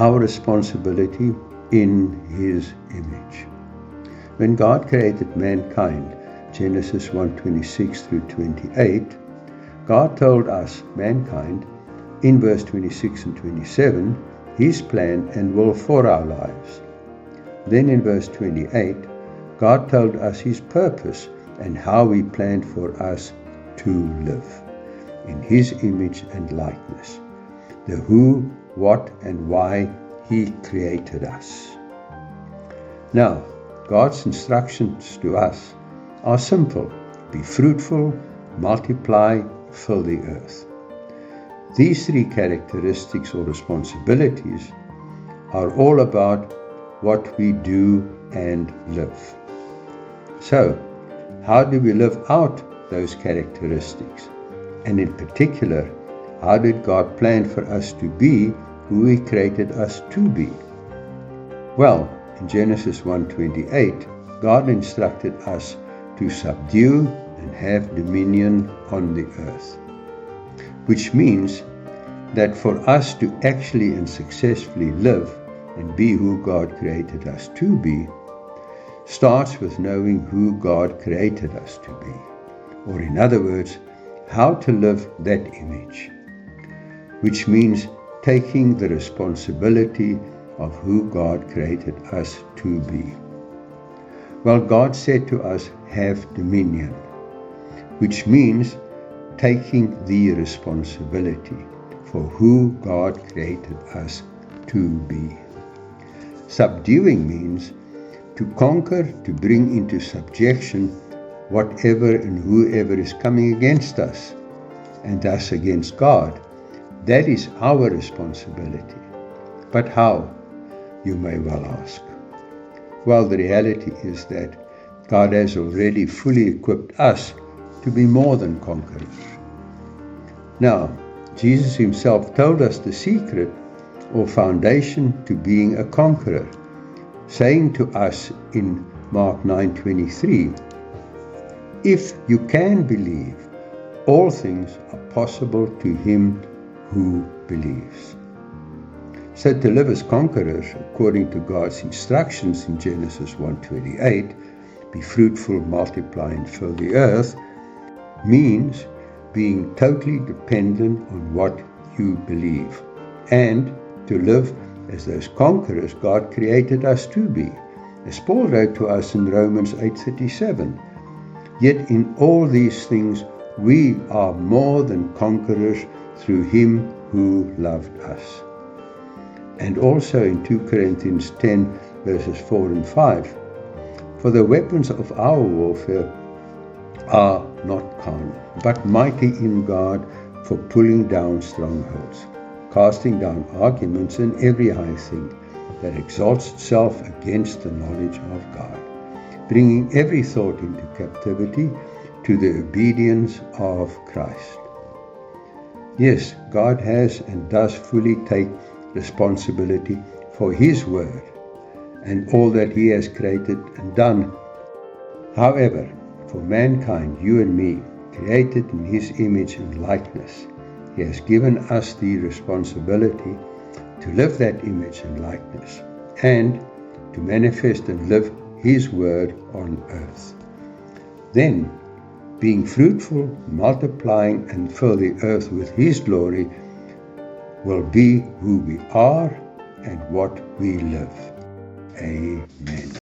our responsibility in His image. When God created mankind, Genesis 1:26 through 28, God told us, mankind, in verse 26 and 27, His plan and will for our lives. Then in verse 28, God told us His purpose and how He planned for us to live in His image and likeness. The who, what, and why He created us. Now, God's instructions to us are simple. Be fruitful, multiply, fill the earth. These three characteristics or responsibilities are all about what we do and live. So, how do we live out those characteristics? And in particular, how did God plan for us to be who He created us to be? Well, in Genesis 1:28, God instructed us to subdue and have dominion on the earth, which means that for us to actually and successfully live and be who God created us to be, starts with knowing who God created us to be, or in other words, how to live that image, which means taking the responsibility of who God created us to be. Well, God said to us, have dominion, which means taking the responsibility for who God created us to be. Subduing means to conquer, to bring into subjection whatever and whoever is coming against us, and thus against God. That is our responsibility. But how, you may well ask? Well, the reality is that God has already fully equipped us to be more than conquerors. Now, Jesus Himself told us the secret or foundation to being a conqueror, saying to us in Mark 9:23, if you can believe, all things are possible to him who believes. So to live as conquerors, according to God's instructions in Genesis 1:28, be fruitful, multiply, and fill the earth, means being totally dependent on what you believe, and to live as those conquerors God created us to be, as Paul wrote to us in Romans 8:37. Yet in all these things we are more than conquerors through Him who loved us. And also in 2 Corinthians 10 verses 4 and 5, for the weapons of our warfare are not carnal, but mighty in God for pulling down strongholds, casting down arguments and every high thing that exalts itself against the knowledge of God, bringing every thought into captivity to the obedience of Christ. Yes, God has and does fully take responsibility for His word and all that He has created and done. However, for mankind, you and me, created in His image and likeness, He has given us the responsibility to live that image and likeness and to manifest and live His word on earth. Then, being fruitful, multiplying, and fill the earth with His glory will be who we are and what we live. Amen.